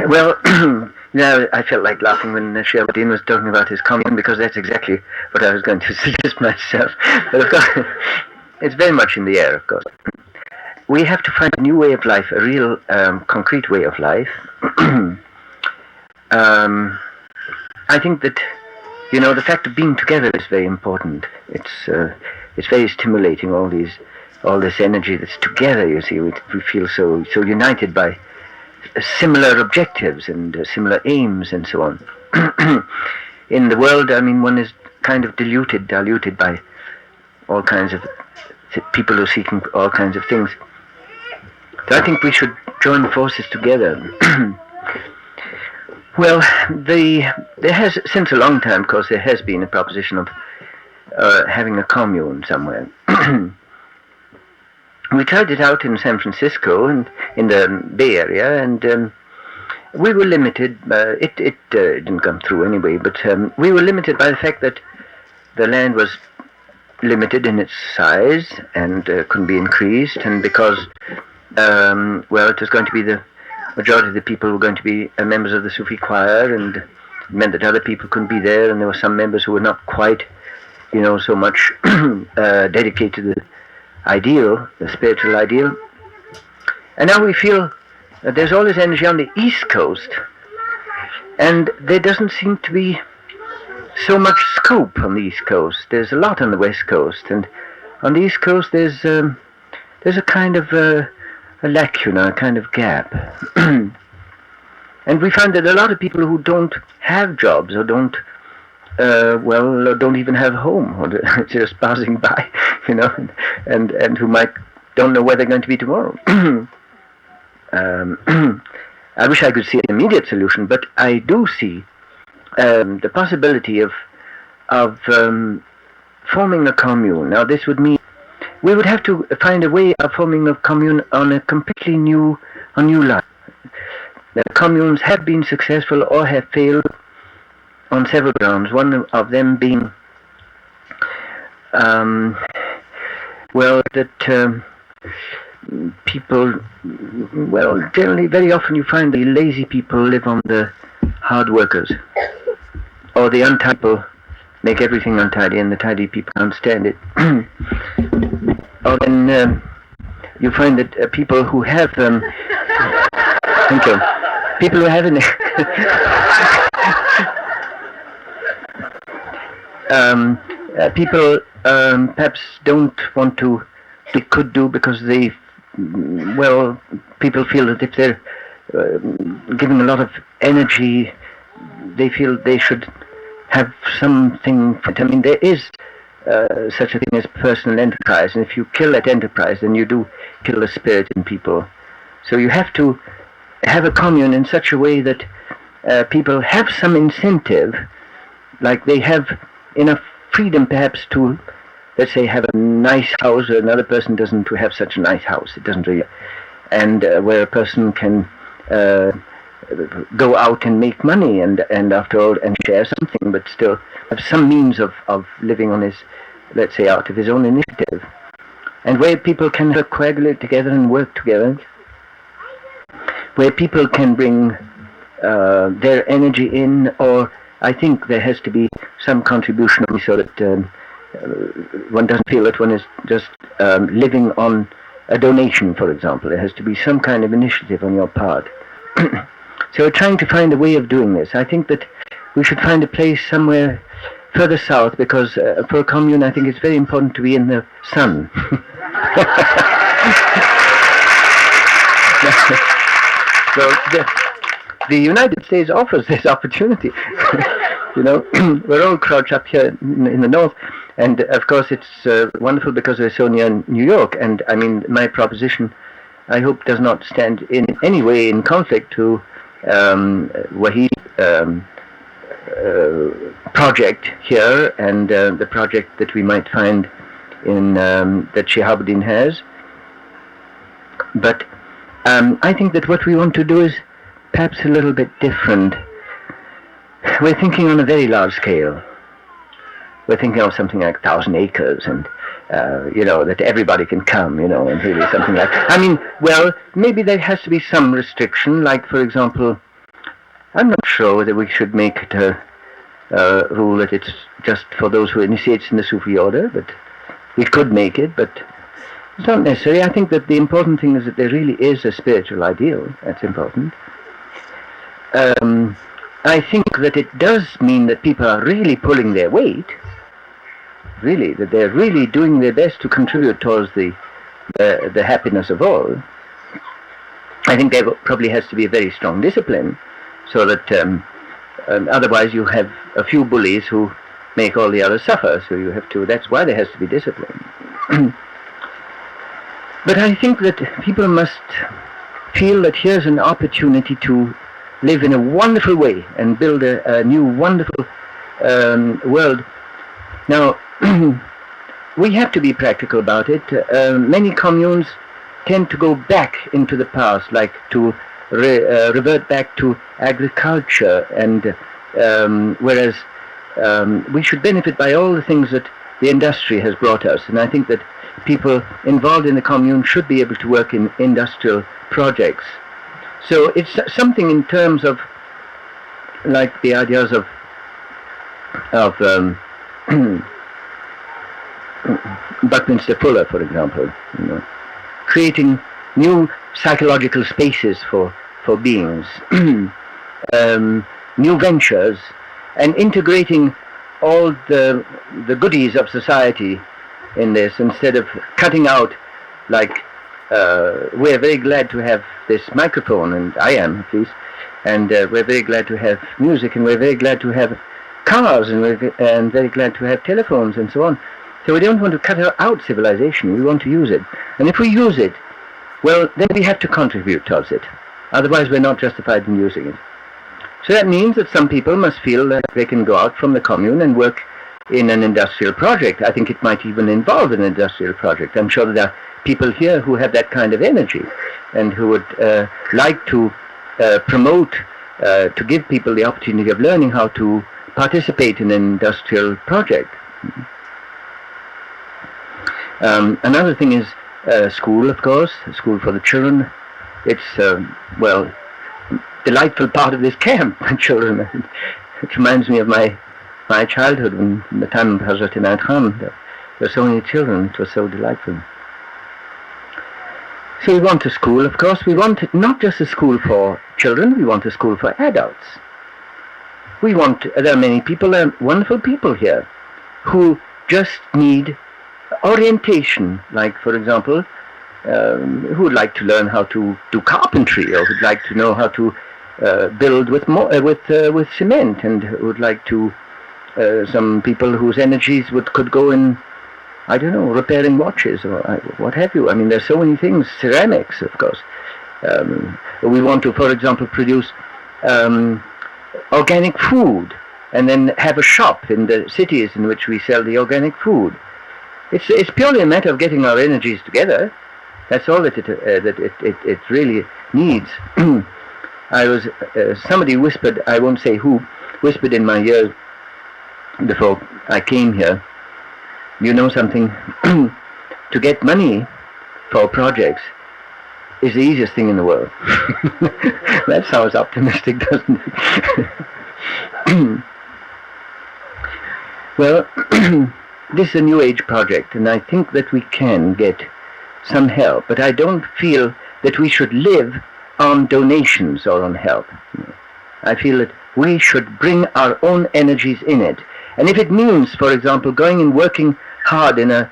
Well, now I felt like laughing when Sheldon was talking about his commune, because that's exactly what I was going to suggest myself. But of course, it's very much in the air, of course. We have to find a new way of life, a real concrete way of life. I think that, the fact of being together is very important. It's very stimulating, all this energy that's together, you see. We feel so united by similar objectives and similar aims and so on. In the world, one is kind of diluted by all kinds of people who are seeking all kinds of things. So I think we should join forces together. Well, there has, since a long time, of course, there has been a proposition of having a commune somewhere. We tried it out in San Francisco and in the Bay Area, and we were limited. It didn't come through anyway, but we were limited by the fact that the land was limited in its size and couldn't be increased, and because, it was going to be the majority of the people were going to be members of the Sufi choir, and it meant that other people couldn't be there, and there were some members who were not quite, so much dedicated to the ideal, the spiritual ideal. And now we feel that there's all this energy on the East Coast, and there doesn't seem to be so much scope on the East Coast. There's a lot on the West Coast, and on the East Coast there's a kind of a lacuna, a kind of gap. And we find that a lot of people who don't have jobs or don't even have a home, or just passing by, and who don't know where they're going to be tomorrow. I wish I could see an immediate solution, but I do see the possibility of forming a commune. Now, this would mean we would have to find a way of forming a commune on a completely new line. The communes have been successful or have failed on several grounds. One of them being, that people, generally, very often you find the lazy people live on the hard workers, or the untidy people make everything untidy, and the tidy people can't stand it. Or then you find that people who have, thank you, people who have people perhaps don't want to, they could do because they, people feel that if they're giving a lot of energy, they feel they should have something. There is such a thing as personal enterprise, and if you kill that enterprise, then you do kill the spirit in people. So you have to have a commune in such a way that people have some incentive, like they have enough freedom perhaps to, let's say, have a nice house, or another person doesn't have such a nice house. It doesn't really, and where a person can go out and make money and after all, and share something, but still have some means of living on his, let's say, out of his own initiative, and where people can coagulate together and work together, where people can bring their energy in, or I think there has to be some contribution so that one doesn't feel that one is just living on a donation, for example. There has to be some kind of initiative on your part. So we're trying to find a way of doing this. I think that we should find a place somewhere further south, because for a commune I think it's very important to be in the sun. So the United States offers this opportunity. We're all crouched up here in the north, and of course it's wonderful because we're so near New York, and my proposition, I hope, does not stand in any way in conflict to Wahid's project here, and the project that we might find in that Shihabuddin has. But I think that what we want to do is perhaps a little bit different. We're thinking on a very large scale. We're thinking of something like 1,000 acres, and that everybody can come, and really something like. Maybe there has to be some restriction, like, for example, I'm not sure whether we should make it a rule that it's just for those who initiates in the Sufi order, but we could make it, but it's not necessary. I think that the important thing is that there really is a spiritual ideal. That's important. I think that it does mean that people are really pulling their weight, really, that they're really doing their best to contribute towards the happiness of all. I think there probably has to be a very strong discipline, so that otherwise you have a few bullies who make all the others suffer. So you have to. That's why there has to be discipline. But I think that people must feel that here's an opportunity to live in a wonderful way and build a new wonderful world. Now, we have to be practical about it. Many communes tend to go back into the past, like to revert back to agriculture, and whereas we should benefit by all the things that the industry has brought us. And I think that people involved in the commune should be able to work in industrial projects. So it's something in terms of like the ideas of Buckminster Fuller, for example, creating new psychological spaces for beings, new ventures, and integrating all the goodies of society in this, instead of cutting out, like we're very glad to have this microphone, and I am at least, and we're very glad to have music, and we're very glad to have cars, and we're very glad to have telephones and so on. So we don't want to cut out civilization, we want to use it. And if we use it, well, then we have to contribute towards it. Otherwise we're not justified in using it. So that means that some people must feel that they can go out from the commune and work in an industrial project. I think it might even involve an industrial project. I'm sure there are people here who have that kind of energy and who would like to promote, to give people the opportunity of learning how to participate in an industrial project. Another thing is school, of course, school for the children. It's, well, delightful part of this camp, children. It reminds me of my childhood, when the time of Hazrat Inayat, there were so many children. It was so delightful. So we want a school, of course. We want not just a school for children, we want a school for adults. We want, there are many people, there are wonderful people here, who just need orientation, like, for example, who would like to learn how to do carpentry, or who'd like to know how to build with cement, and would like to, some people whose energies could go in, I don't know, repairing watches or what have you. I mean, there's so many things. Ceramics, of course. We want to, for example, produce organic food, and then have a shop in the cities in which we sell the organic food. It's purely a matter of getting our energies together. That's all that it really needs. Somebody whispered, I won't say who, whispered in my ear before I came here, you know something, to get money for projects is the easiest thing in the world. That sounds optimistic, doesn't it? Well, this is a New Age project, and I think that we can get some help, but I don't feel that we should live on donations or on help. I feel that we should bring our own energies in it. And if it means, for example, going and working hard in a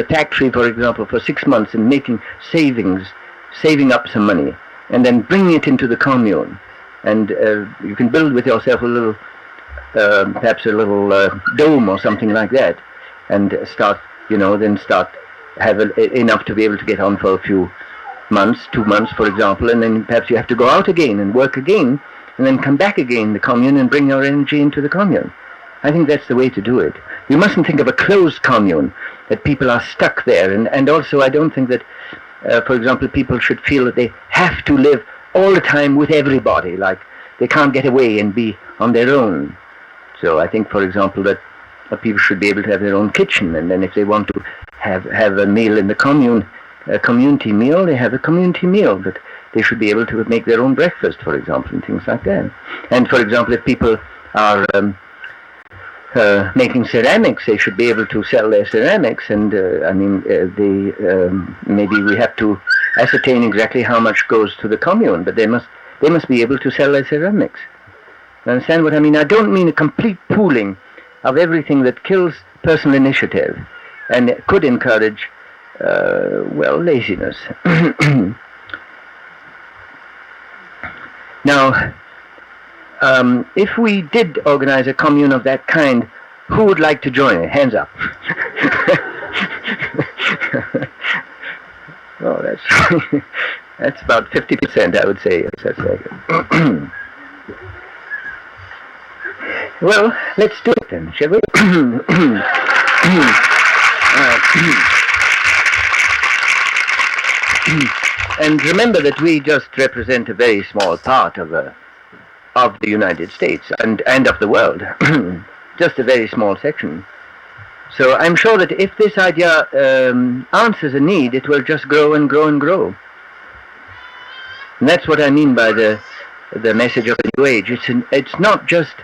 factory, for example, for 6 months and making saving up some money, and then bringing it into the commune, and you can build with yourself a little, perhaps a little dome or something like that, and start, have enough to be able to get on for a few months, 2 months, for example, and then perhaps you have to go out again and work again, and then come back again, the commune, and bring your energy into the commune. I think that's the way to do it. You mustn't think of a closed commune, that people are stuck there, and also I don't think that, for example, people should feel that they have to live all the time with everybody, like they can't get away and be on their own. So I think, for example, that people should be able to have their own kitchen, and then if they want to have a meal in the commune, a community meal, they have a community meal, but they should be able to make their own breakfast, for example, and things like that. And for example, if people are making ceramics, they should be able to sell their ceramics, and maybe we have to ascertain exactly how much goes to the commune, but they must be able to sell their ceramics. You understand what I mean? I don't mean a complete pooling of everything that kills personal initiative and could encourage, laziness. Now, if we did organize a commune of that kind, who would like to join it? Hands up. Oh, that's about 50%, I would say. Yes, that's right. Well, let's do it then, shall we? And remember that we just represent a very small part of the United States and of the world. Just a very small section. So I'm sure that if this idea answers a need, it will just grow and grow and grow. And that's what I mean by the message of the New Age. It's not just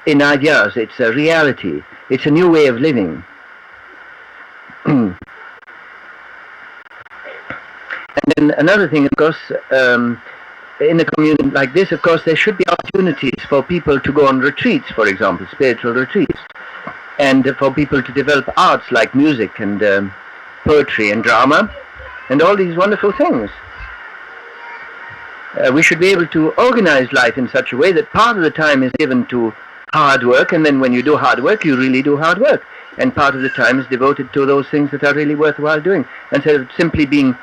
in ideas, it's a reality. It's a new way of living. And then another thing, of course, in a community like this, of course, there should be opportunities for people to go on retreats, for example, spiritual retreats, and for people to develop arts like music and poetry and drama, and all these wonderful things. We should be able to organize life in such a way that part of the time is given to hard work, and then when you do hard work, you really do hard work, and part of the time is devoted to those things that are really worthwhile doing, instead of simply being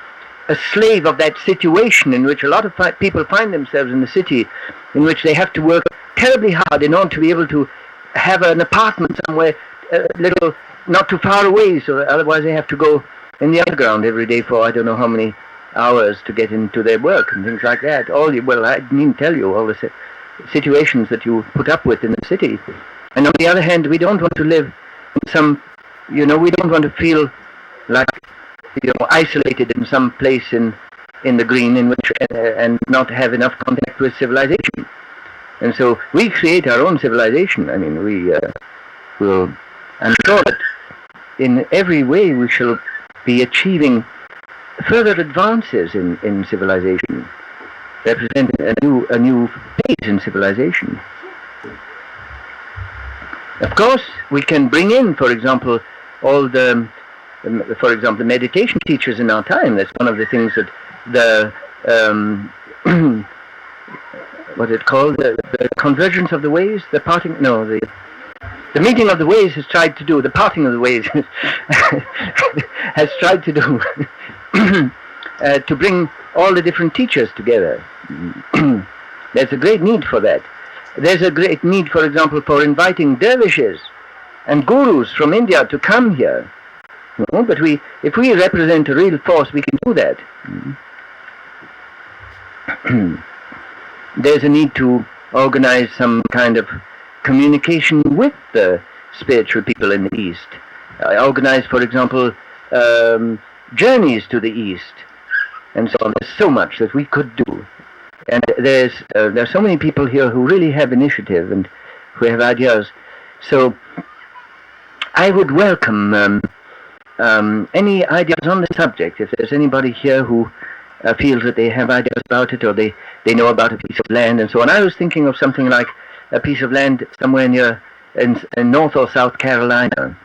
a slave of that situation in which a lot of people find themselves in the city, in which they have to work terribly hard in order to be able to have an apartment somewhere little not too far away, so otherwise they have to go in the underground every day for I don't know how many hours to get into their work and things like that. I needn't tell you all the situations that you put up with in the city. And on the other hand, we don't want to live in some, we don't want to feel like, isolated in some place in the green in which and not have enough contact with civilization. And so we create our own civilization. I mean, I'm sure that in every way we shall be achieving further advances in civilization, representing a new phase in civilization. Of course, we can bring in, for example, all the meditation teachers in our time. That's one of the things that what's it called? The convergence of the ways, the meeting of the ways has tried to do, the parting of the ways has tried to do, to bring all the different teachers together. There's a great need for that. There's a great need, for example, for inviting dervishes and gurus from India to come here. But if we represent a real force, we can do that. There's a need to organize some kind of communication with the spiritual people in the East. Organize, for example, journeys to the East, and so on. There's so much that we could do. And there's so many people here who really have initiative and who have ideas. So I would welcome any ideas on the subject. If there's anybody here who feels that they have ideas about it, or they know about a piece of land and so on. I was thinking of something like a piece of land somewhere near in North or South Carolina.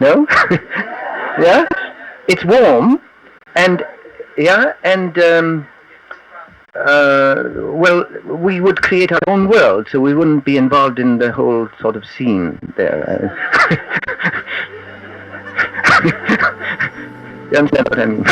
No? Yeah? It's warm, and we would create our own world, so we wouldn't be involved in the whole sort of scene there. You understand what I mean?